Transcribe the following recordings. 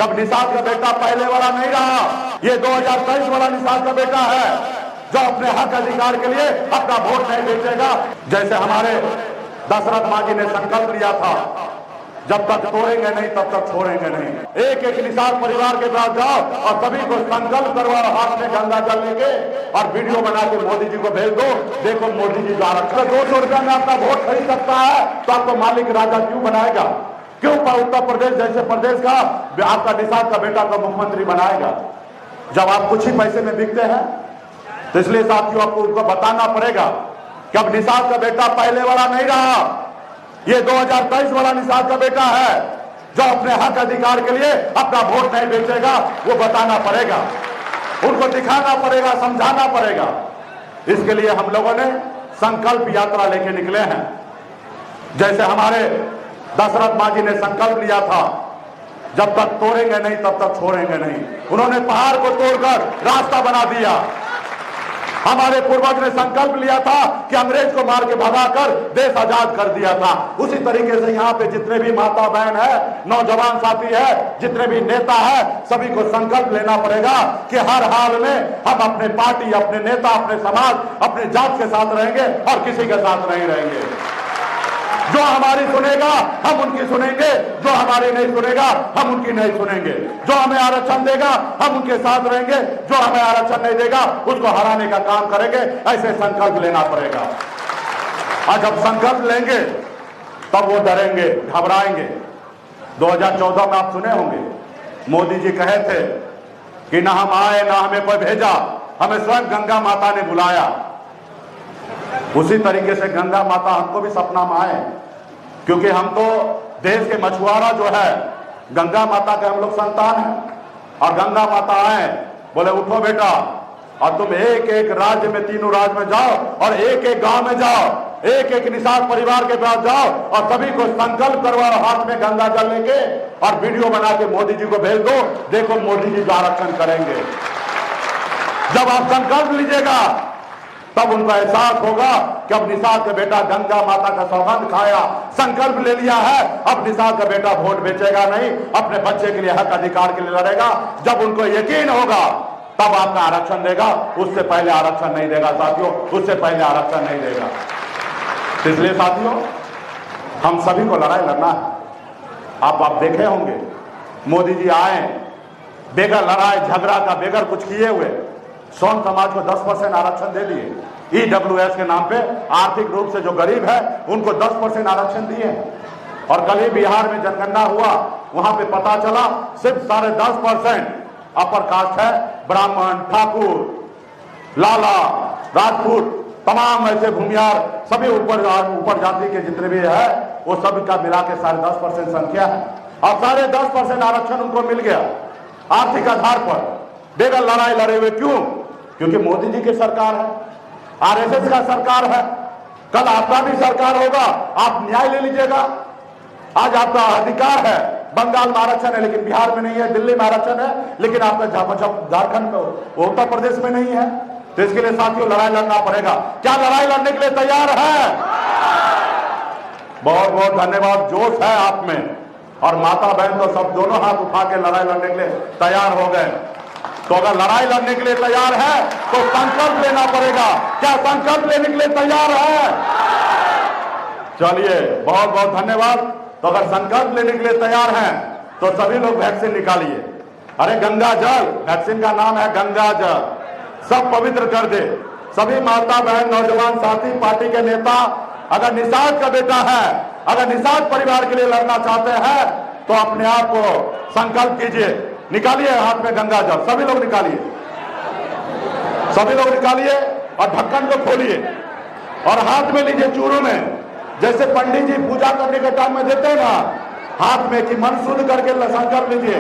कि अब निषाद का बेटा पहले वाला नहीं रहा, ये 2023 वाला निषाद का बेटा है जो अपने हक अधिकार के लिए अपना वोट नहीं बेचेगा। जैसे हमारे दशरथ मांझी ने संकल्प लिया था, जब तक तोड़ेंगे नहीं तब तक छोड़ेंगे नहीं। एक एक निषाद परिवार के पास जाओ और सभी को संकल्प करवाओ, हाथ में गंगा जल लेके और वीडियो बना के मोदी जी को भेज दो। देखो मोदी जी जो आरक्षण 200 रुपया में अपना वोट खरीद सकता है तो आपको मालिक राजा क्यों बनाएगा? क्यों उत्तर प्रदेश जैसे प्रदेश का आपका निषाद का बेटा को मुख्यमंत्री बनाएगा जब आप कुछ ही पैसे में बिकते हैं? तो इसलिए साथियों आपको उनको बताना पड़ेगा कि अब निषाद का बेटा पहले वाला नहीं रहा, ये 2023 वाला निषाद का बेटा है जो अपने हक अधिकार के लिए अपना वोट नहीं बेचेगा। वो बताना पड़ेगा, उनको दिखाना पड़ेगा, समझाना पड़ेगा। इसके लिए हम लोगों ने संकल्प यात्रा लेके निकले हैं। जैसे हमारे दशरथ मांझी ने संकल्प लिया था, जब तक तोड़ेंगे नहीं तब तक छोड़ेंगे नहीं। उन्होंने पहाड़ को तोड़कर रास्ता बना दिया। हमारे पूर्वज ने संकल्प लिया था कि अंग्रेज को मार के भगाकर देश आजाद कर दिया था। उसी तरीके से यहाँ पे जितने भी माता बहन है, नौजवान साथी है, जितने भी नेता है, सभी को संकल्प लेना पड़ेगा कि हर हाल में हम अपने पार्टी, अपने नेता, अपने समाज, अपने जात के साथ रहेंगे और किसी के साथ नहीं रहेंगे। जो हमारी सुनेगा हम उनकी सुनेंगे, जो हमारी नहीं सुनेगा हम उनकी नहीं सुनेंगे। जो हमें आरक्षण देगा हम उनके साथ रहेंगे, जो हमें आरक्षण नहीं देगा उसको हराने का काम करेंगे। ऐसे संकल्प लेना पड़ेगा। और जब संकल्प लेंगे तब वो डरेंगे, घबराएंगे। 2014 में आप सुने होंगे मोदी जी कहे थे कि ना हम आए ना हमें कोई भेजा, हमें स्वयं गंगा माता ने बुलाया। उसी तरीके से गंगा माता हमको भी सपना में आए, क्योंकि हम तो देश के मछुआरा जो है गंगा माता के हम लोग संतान हैं। और गंगा माता आए, बोले उठो बेटा और तुम एक एक राज्य में, तीनों राज्य में जाओ और एक एक गांव में जाओ, एक एक निषाद परिवार के पास जाओ और सभी को संकल्प करवाओ, हाथ में गंगा जल लेके और वीडियो बना के मोदी जी को भेज दो। देखो मोदी जी जो आरक्षण करेंगे। जब आप संकल्प लीजिएगा तब उनको एहसास होगा कि अब निषाद का बेटा गंगा माता का सौगंध खाया, संकल्प ले लिया है, अब निषाद का बेटा वोट बेचेगा नहीं, अपने बच्चे के लिए हक अधिकार के लिए लड़ेगा। जब उनको यकीन होगा तब आपका आरक्षण देगा, उससे पहले आरक्षण नहीं देगा साथियों, उससे पहले आरक्षण नहीं देगा। इसलिए साथियों हम सभी को लड़ाई लड़ना है। आप देखे होंगे मोदी जी आए बेगर लड़ाई झगड़ा का, बेगर कुछ किए हुए सोन समाज को 10% आरक्षण दे दिए। EWS के नाम पे आर्थिक रूप से जो गरीब है उनको 10% आरक्षण दिए। और कल ही बिहार में जनगणना हुआ, वहां पे पता चला सिर्फ 10.5% अपर कास्ट है। ब्राह्मण, ठाकुर, लाला, राजपूत, तमाम ऐसे भूमियार सभी ऊपर जाति के जितने भी है वो सब का मिला के 10.5% संख्या है। और 10.5% आरक्षण उनको मिल गया आर्थिक आधार पर, बेगर लड़ाई लड़े हुए। क्यों? क्योंकि मोदी जी की सरकार है, RSS का सरकार है। कल आपका भी सरकार होगा, आप न्याय ले लीजिएगा। आज आपका अधिकार है, बंगाल में आरक्षण है लेकिन बिहार में नहीं है, दिल्ली में आरक्षण है लेकिन आपका झारखंड में, उत्तर प्रदेश में नहीं है। तो इसके लिए साथियों लड़ाई लड़ना पड़ेगा। क्या लड़ाई लड़ने के लिए तैयार है? बहुत बहुत धन्यवाद। जोश है आप में, और माता बहन तो सब दोनों हाथ उठा के लड़ाई लड़ने के लिए तैयार हो गए। तो अगर लड़ाई लड़ने के लिए तैयार है तो संकल्प लेना पड़ेगा। क्या संकल्प लेने के लिए तैयार है? चलिए बहुत बहुत धन्यवाद। तो अगर संकल्प लेने के लिए तैयार हैं तो सभी लोग वैक्सीन निकालिए। अरे गंगा जल, वैक्सीन का नाम है गंगा जल, सब पवित्र कर दे। सभी माता बहन, नौजवान साथी, पार्टी के नेता, अगर निषाद का बेटा है, अगर निषाद परिवार के लिए लड़ना चाहते हैं तो अपने आप को संकल्प कीजिए, निकालिए हाथ में गंगा जल। सभी लोग निकालिए, सभी लोग निकालिए और ढक्कन को खोलिए और हाथ में लीजिए चूरू में, जैसे पंडित जी पूजा करने के टाइम में देते हैं ना, हाथ में कि मन शुद्ध करके संकल्प लीजिए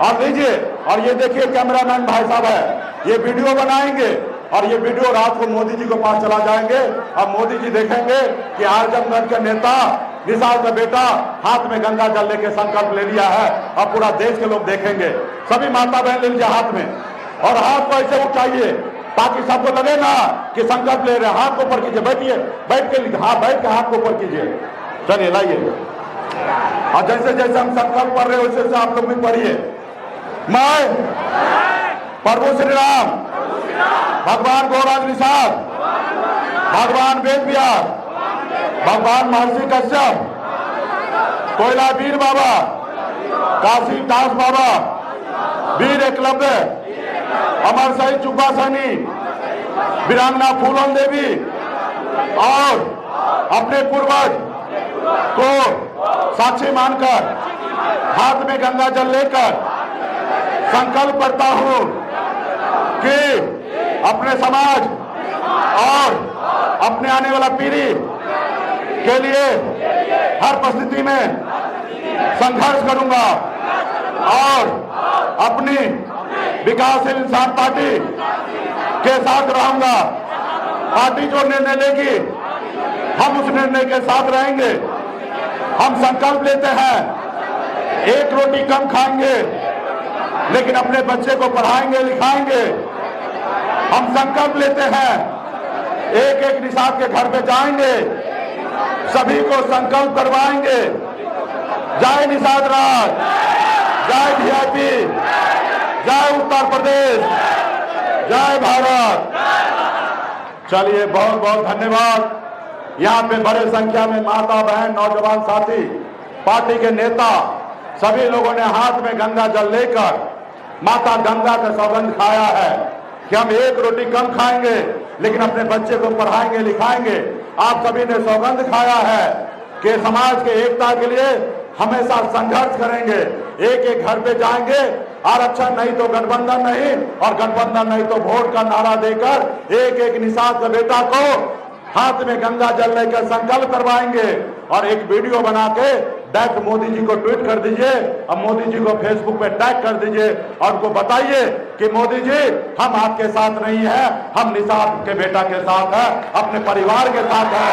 और लीजिए। और ये देखिए कैमरामैन भाई साहब है, ये वीडियो बनाएंगे और ये वीडियो रात को मोदी जी के पास चला जाएंगे और मोदी जी देखेंगे कि आजमगढ़ के नेता निषाद का बेटा हाथ में गंगा जल लेके संकल्प ले लिया है और पूरा देश के लोग देखेंगे। सभी माता बहन ले लीजिए हाथ में और हाथ को ऐसे उठाइए ताकि सबको लगे ना कि संकल्प ले रहे हैं। हाथ को ऊपर कीजिए, बैठिए, बैठ के हाँ बैठ के हाथ को ऊपर कीजिए। चलिए लाइए, और जैसे जैसे हम संकल्प पढ़ रहे हैं वैसे आप लोग भी पढ़िए। मैं प्रभु श्री राम, भगवान गौराज निषाद, भगवान वेद व्यास, भगवान महर्षि कश्यप, कोयला वीर बाबा, काशी दास बाबा, वीर एकलव्य, अमर शहीद चुब्बा सैनी, वीरांगना फूलन देवी और अपने पूर्वज को साक्षी मानकर हाथ में गंगा जल लेकर संकल्प करता हूं कि अपने समाज और अपने आने वाला पीढ़ी के लिए हर परिस्थिति में संघर्ष करूंगा और अपनी विकासशील इंसान पार्टी के साथ रहूंगा। पार्टी जो निर्णय लेगी हम उस निर्णय के साथ रहेंगे। हम संकल्प लेते हैं एक रोटी कम खाएंगे लेकिन अपने बच्चे को पढ़ाएंगे लिखाएंगे। हम संकल्प लेते हैं एक एक निषाद के घर पे जाएंगे, सभी को संकल्प करवाएंगे। जय निषाद राज, जय वीआईपी, जय उत्तर प्रदेश, जय भारत। चलिए बहुत बहुत धन्यवाद। यहाँ पे बड़े संख्या में माता बहन नौजवान साथी पार्टी के नेता सभी लोगों ने हाथ में गंगा जल लेकर माता गंगा का सौगंध खाया है कि हम एक रोटी कम खाएंगे लेकिन अपने बच्चे को पढ़ाएंगे लिखाएंगे। आप सभी ने सौगंध खाया है कि समाज के एकता के लिए हमेशा संघर्ष करेंगे। एक एक घर पे जाएंगे, आरक्षण नहीं तो गठबंधन नहीं और गठबंधन नहीं तो वोट का नारा देकर एक एक निषाद का बेटा को हाथ में गंगा जल लेकर संकल्प करवाएंगे। और एक वीडियो बना के डायरेक्ट मोदी जी को ट्वीट कर दीजिए और मोदी जी को फेसबुक पे टैग कर दीजिए और उनको बताइए कि मोदी जी हम आपके साथ नहीं है, हम निषाद के बेटा के साथ है, अपने परिवार के साथ है।